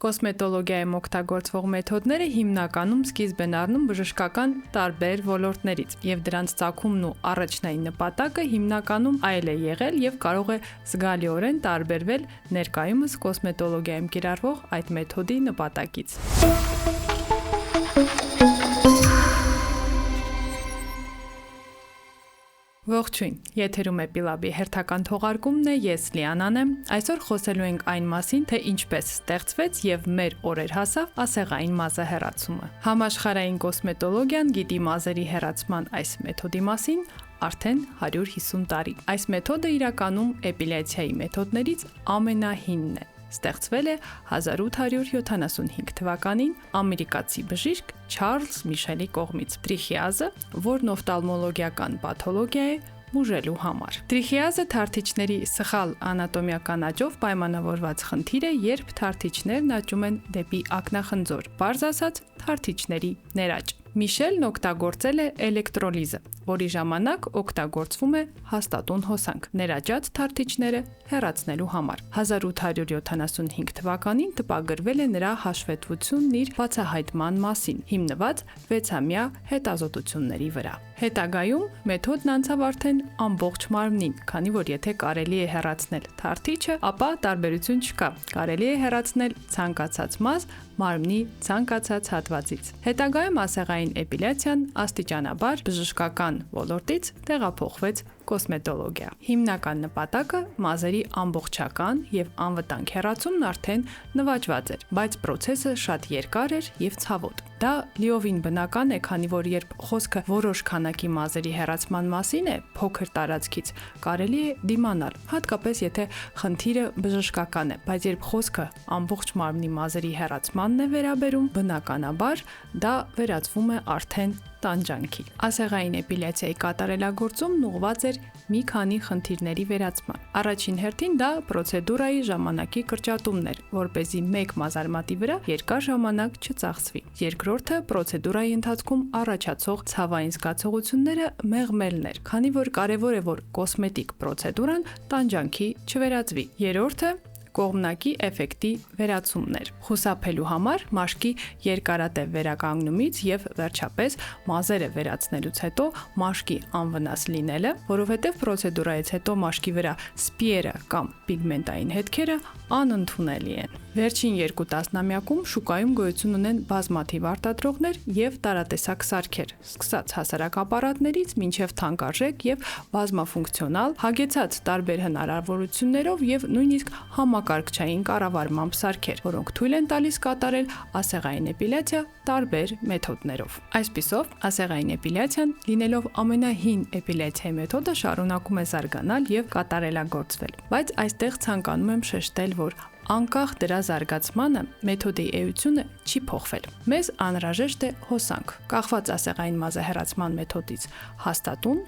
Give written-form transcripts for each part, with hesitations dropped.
Կոսմետոլոգիայում օգտագործվող մեթոդները հիմնականում սկիզբ են առնում բժշկական տարբեր ոլորտներից, եւ դրանց ծագումն ու առաջնային նպատակը հիմնականում այլ է եղել եւ կարող է զգալիորեն տարբերվել ներկայումս կոսմետոլոգիայում կիրառվող այդ մեթոդի նպատակից։ Ողջույն, եթերում է Պիլաբի հերթական թողարկումն է, ես Լիանան եմ։ Այսօր խոսելու ենք այն մասին, թե ինչպես ստեղծվեց եւ մեր օրեր հասավ ասեղային մազահեռացումը։ Համաշխարհային կոսմետոլոգիան գիտի մազերի հեռացման այս մեթոդի մասին արդեն 150 տարի։ Այս մեթոդը իրականում էպիլյացիայի մեթոդներից ամենահինն է։ Ստեղծվել է 1875 թվականին ամերիկացի բժիշկ Չարլզ Միշելի կողմից։ Տրիխիազը, որն օֆթալմոլոգիական պաթոլոգիա է, բուժելու համար։ Տրիխիազը թարթիչների սխալ անատոմիական աճով պայմանավորված խնդիր է, երբ թարթիչներն աճում են դեպի ակնախնձոր, պարզ ասած թարթիչների ներաճ։ Միշելն օգտագործել է էլեկտրոլիզը, որի ժամանակ օգտագործվում է հաստատուն հոսանք ներաճած թարթիչները հեռացնելու համար։ 1875 թվականին տպագրվել է նրա հաշվետվությունն իր բացահայտման մասին, հիմնված 6-ամյա հետազոտությունների վրա։ Հետագայում մեթոդն անցավ արդեն ամբողջ մարմնին, քանի որ եթե կարելի է հեռացնել թարթիչը, ապա տարբերություն չկա։ Կարելի է հեռացնել ցանկացած մազ մարմնի ցանկացած հատվածից։ Հետագայում ասեղային էպիլյացիան աստիճանաբար բժշկական ոլորտից տեղափոխվեց կոսմետոլոգիա։ Հիմնական նպատակը մազերի ամբողջական եւ անվտանգ հեռացումն արդեն նվաճված էր, բայց process-ը շատ երկար էր եւ ցավոտ։ Դա լիովին բնական է, քանի որ երբ խոսքը որոշ քանակի մազերի հեռացման մասին է, փոքր տարածքից կարելի է դիմանալ, հատկապես եթե խնդիրը բժշկական է, բայց երբ խոսքը ամբողջ մարմնի մազերի հեռացմանն է վերաբերում, բնականաբար դա վերածվում է արդեն տանջանքի։ Ասեղային էպիլյացիայի կատարելագործումն ուղղված էր մի քանի խնդիրների վերացման։ Առաջին հերթին դա պրոցեդուրայի ժամանակի կրճատումն էր, որպեսզի մեկ մազարմատի վրա երկար ժամանակ չծախսվի։ Երկրորդը պրոցեդուրայի ընթացքում առաջացող ցավային զգացողությունները մեղմելն էր, քանի որ կարևոր է, որ կոսմետիկ պրոցեդուրան տանջանքի չվերածվի։ Երրորդը կողմնակի էֆեկտի վերացումն էր, խուսափելու համար մաշկի երկարատև վերականգնումից եւ վերջապես մազերը վերացնելուց հետո մաշկի անվնաս լինելը, որովհետեւ պրոցեդուրայից հետո մաշկի վրա սպիերը կամ պիգմենտային հետքերը անընդունելի են։ Վերջին 2 տասնամյակում շուկայում գոյություն ունեն բազմաթիվ արտադրողներ եւ տարատեսակ սարքեր, սկսած հասարակ ապարատներից մինչեւ թանկարժեք եւ բազմաֆունկցիոնալ, հագեցած տարբեր հնարավորություններով եւ նույնիսկ համակարգչային կառավարմամբ սարքեր, որոնք թույլ են տալիս կատարել ասեղային էպիլյացիա տարբեր մեթոդներով։ Այսպիսով, ասեղային էպիլյացիան, լինելով ամենահին էպիլյացիայի մեթոդը, շարունակում է զարգանալ եւ կատարելագործվել։ Բայց այստեղ ցանկանում եմ շեշտել, որ անկախ դրա զարգացմանը մեթոդի էությունը չի փոխվել։ Մեզ անհրաժեշտ է հոսանք, կախված ասեղային մազահեռացման մեթոդից հաստատուն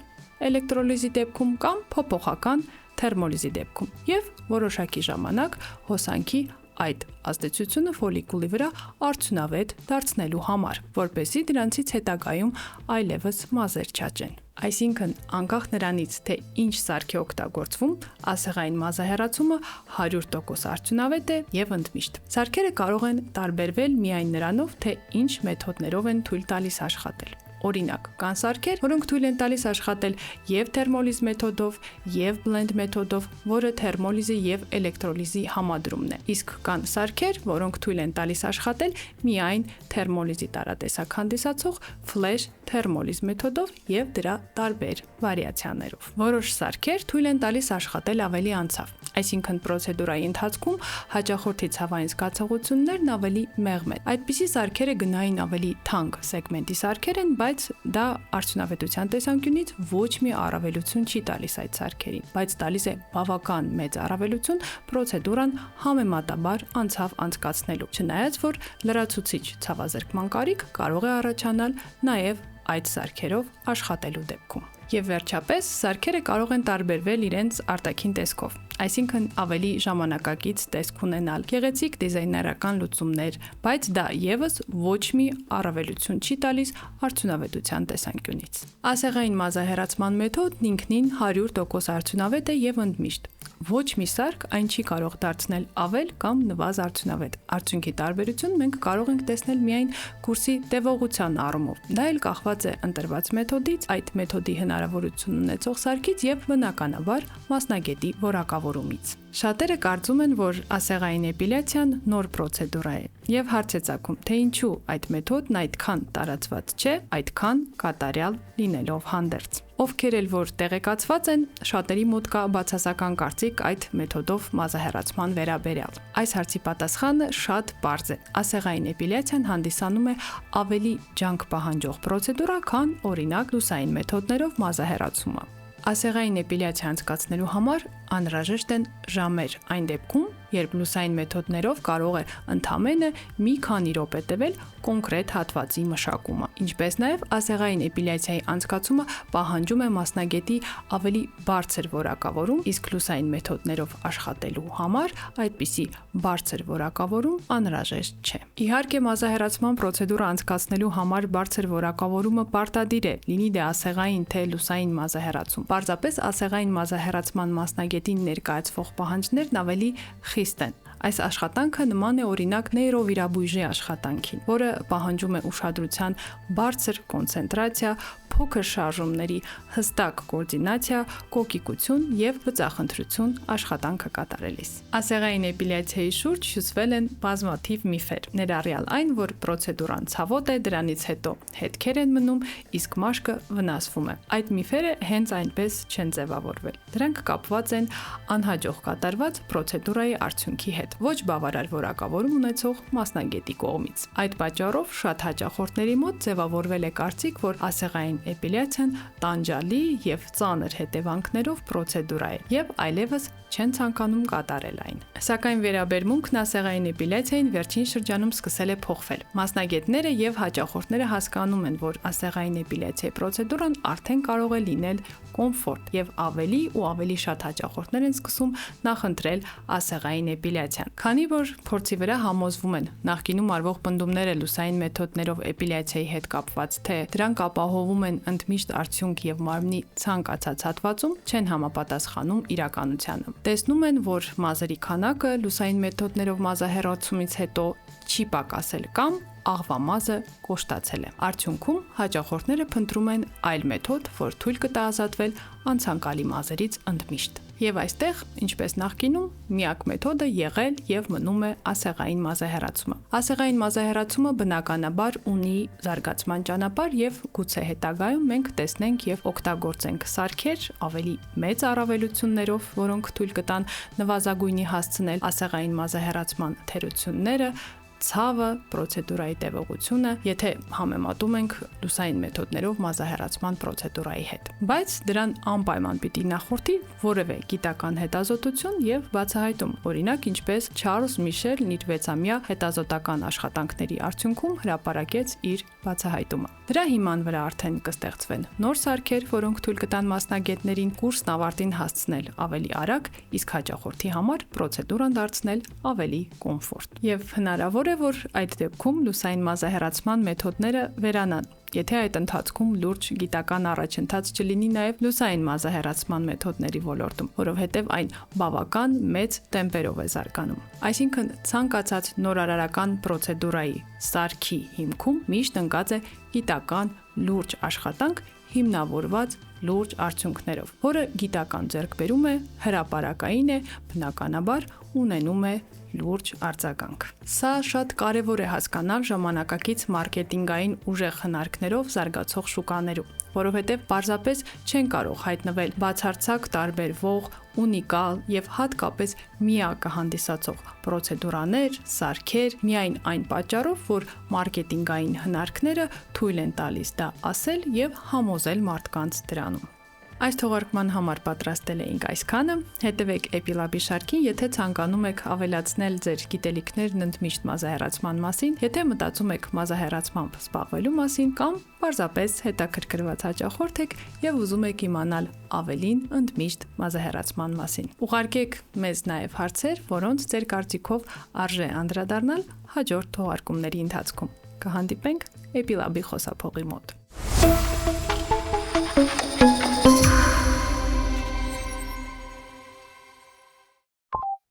էլեկտրոլիզի դեպքում կամ փոփոխական թերմոլիզի դեպքում եւ որոշակի ժամանակ հոսանքի այդ ազդեցությունը ֆոլիկուլի վրա արդյունավետ դարձնելու համար, որպեսզի դրանցից հետագայում այլևս մազեր չաճեն։ Այսինքն, անկախ նրանից, թե ինչ սարք է օգտագործվում, ասեղային մազահեռացումը 100% արդյունավետ է եւ ընդմիշտ։ Սարքերը կարող են տարբերվել միայն նրանով, թե ինչ մեթոդներով են թույլ տալիս աշխատել։ Օրինակ, կան սարքեր, որոնք թույլ են տալիս աշխատել եւ թերմոլիզ մեթոդով, եւ բլենդ մեթոդով, որը թերմոլիզի եւ էլեկտրոլիզի համադրումն է։ Իսկ կան սարքեր, որոնք թույլ են տալիս աշխատել միայն թերմոլիզի տարատեսակ հանդիսացող ֆլեշ թերմոլիզ մեթոդով եւ դրա տարբեր վարիացիաներով։ Որոշ սարքեր թույլ են տալիս աշխատել ավելի անցավ, այսինքն պրոցեդուրայի ընթացքում հաճախորդի ցավային զգացողություններն ավելի մեղմ են։ Այդպիսի սարքերը գնային ավելի թանկ սեգմենտի սարքեր են, բայց դա արդյունավետության տեսանկյունից ոչ մի առավելություն չի տալիս այդ սարքերին, բայց տալիս է բավական մեծ առավելություն պրոցեդուրան համեմատաբար անցավ անցկացնելու, չնայած որ լրացուցիչ ցավազրկման կարիք կարող է առաջանալ նաև այդ սարքերով աշխատելու դեպքում։ Եվ վերջապես, սարքերը կարող են տարբերվել իրենց արտաքին տեսքով, այսինքն ավելի ժամանակակից տեսք ունենալ, գեղեցիկ դիզայներական լուծումներ, բայց դա եւս ոչ մի առավելություն չի տալիս արդյունավետության տեսանկյունից։ Ասեղային մազահեռացման մեթոդն ինքնին 100% արդյունավետ է եւ ընդմիշտ։ ոչ մի սարք այն չի կարող դարձնել ավել կամ նվազ արդյունավետ։ Արդյունքի տարբերություն մենք կարող ենք տեսնել միայն կուրսի տևողության առումով։ Դա էլ կախված է ընտրված մեթոդից, այդ մեթոդի հնարավորություն ունեցող սարքից եւ բնականաբար մասնագետի որակավորումից։ Շատերը կարծում են, որ ասեղային էպիլյացիան նոր պրոցեդուրա է եւ հարց է ծագում, թե ինչու այդ մեթոդն այդքան տարածված չէ, այդքան կատարյալ լինելով հանդերձ։ Ովքեր էլ որ տեղեկացված են, շատերի մոտ կա բացասական կարծիք այդ մեթոդով մազահեռացման վերաբերյալ։ Այս հարցի պատասխանը շատ պարզ է։ Ասեղային էպիլյացիան հանդիսանում է ավելի ջանք պահանջող պրոցեդուրա, քան օրինակ լուսային մեթոդներով մազահեռացումը։ Ասեղային էպիլյացիա անցկացնելու համար անհրաժեշտ են ժամեր, այն դեպքում, երբ լուսային մեթոդներով կարող է ընդամենը մի քանի րոպե տևել կոնկրետ հատվածի մշակումը։ Ինչպես նաև ասեղային էպիլյացիայի անցկացումը պահանջում է մասնագետի ավելի բարձր որակավորում, իսկ լուսային մեթոդներով աշխատելու համար այդպիսի բարձր որակավորում անհրաժեշտ չէ։ Իհարկե, մազահեռացման պրոցեդուրը անցկացնելու համար բարձր որակավորումը պարտադիր է, լինի դե ասեղային թե լուսային մազահեռացում։ Պարզապես ասեղային մազահեռացման մասնագետին ներկայացվող պահանջներն ավելի խիստ են։ Այս աշխատանքը նման է օրինակ նեյրովիրաբույժի աշխատանքին, որը պահանջում է ուշադրության բարձր կոնցենտրացիա, փոքր շարժումների հստակ կոորդինացիա, կոկիկություն եւ բծախնդրություն աշխատանքը կատարելիս։ Ասեղային էպիլյացիայի շուրջ հյուսվել են բազմաթիվ միֆեր, ներառյալ այն, որ պրոցեդուրան ցավոտ է, դրանից հետո հետքեր են մնում, իսկ մաշկը վնասվում է։ Այդ միֆերը հենց այնպես չեն ձևավորվել։ Դրանք կապված են անհաջող կատարված պրոցեդուրայի արդյունքի հետ, ոչ բավարար որակավորում ունեցող մասնագետի կողմից։ Այդ պատճառով շատ հաճախորդների մոտ ձևավորվել է կարծիք, որ ասեղային էպիլյացիան տանջալի եւ ծանր հետևանքներով պրոցեդուրա է եւ այլևս չեն ցանկանում կատարել այն։ Սակայն վերաբերմունքն ասեղային էպիլյացիային վերջին շրջանում սկսել է փոխվել։ Մասնագետները եւ հաճախորդները հասկանում են, որ ասեղային էպիլյացիայի պրոցեդուրան արդեն կարող է լինել կոմֆորտ եւ ավելի ու ավելի շատ հաճախորդներ են սկսում նախընտրել ասեղային էպիլյացիան։ Քանի որ փորձի վրա համոզվում են նախկինում արվող պնդումները լուսային մեթոդներով էպիլյացիայի հետ կապված, թե դրանք ապահովում են ընդմիշտ արդյունք եւ մարմնի ցանկացած հատվածում, չեն համապատասխանում իրականությանը։ Տեսնում են, որ մազերի քանակը լուսային մեթոդներով մազահեռացումից հետո չի պակասել կամ աղվամազը կոշտացել է։ Արդյունքում հաճախորդները փնտրում են այլ մեթոդ, որ թույլ կտա ազատվել անցանկալի մազերից ընդմիշտ։ Եվ այստեղ, ինչպես նախկինում, միակ մեթոդը եղել եւ մնում է ասեղային մազահեռացումը։ Ասեղային մազահեռացումը բնականաբար ունի զարգացման ճանապարհ եւ գուցե հետագայում մենք տեսնենք եւ օգտագործենք սարքեր ավելի մեծ առավելություններով, որոնք թույլ կտան նվազագույնի հասցնել ասեղային մազահեռացման թերությունները, ցավը, պրոցեդուրայի տևողությունը, եթե համեմատում ենք լուսային մեթոդներով մազահեռացման պրոցեդուրայի հետ։ Բայց դրան անպայման պիտի նախորդի որևէ գիտական հետազոտություն եւ բացահայտում, օրինակ ինչպես Չարլզ Միշելն իր 6-ամյա հետազոտական աշխատանքների արդյունքում հրապարակեց իր բացահայտումը։ Դրա հիման վրա արդեն կստեղծվեն նոր սարքեր, որոնք թույլ կտան մասնագետներին կուրսն ավարտին հասցնել ավելի արագ, իսկ հաճախորդի համար պրոցեդուրան դարձնել ավելի կոմֆորտ։ Եվ հնարավոր է, որ այդ դեպքում լուսային մազահեռացման մեթոդները վերանան, եթե այդ ընթացքում լուրջ գիտական առաջընթաց չլինի նաև լուսային մազահեռացման մեթոդների ոլորտում, որովհետև այն բավական մեծ տեմպերով է զարգանում։ Այսինքն ցանկացած նորարարական պրոցեդուրայի սարքի հիմքում միշտ ընկած է գիտական լուրջ աշխատանք հիմնավորված լուրջ արդյունքներով, որը գիտական ձեռքբերում է, հրապարակային է, բնականաբար ունենում է լուրջ արձագանք։ Սա շատ կարևոր է հասկանալ ժամանակակից մարքեթինգային ուժեղ խնարկներով զարգացող շուկաներում, որովհետև պարզապես չեն կարող հայտնվել բացարձակ տարբերվող, ունիկալ եւ հատկապես միակը հանդիսացող պրոցեդուրաներ, սարքեր, միայն այն պատճառով, որ մարքեթինգային հնարքները թույլ են տալիս դա ասել եւ համոզել մարդկանց դրանում։ Այս թողարկման համար պատրաստել էինք այսքանը։ Հետևեք Epi-Lab-ի շարքին, եթե ցանկանում եք ավելացնել ձեր գիտելիքներն ընդմիշտ մազահեռացման մասին, եթե մտածում եք մազահեռացմամբ զբաղվելու մասին կամ պարզապես հետաքրքրված հաճախորդ եք եւ ուզում եք իմանալ ավելին ընդմիշտ մազահեռացման մասին։ Ուղարկեք մեզ նաեւ հարցեր, որոնց ձեր կարծիքով արժե անդրադառնալ հաջորդ թողարկումների ընթացքում։ Կհանդիպենք Epi-Lab-ի խոսափողի մոտ։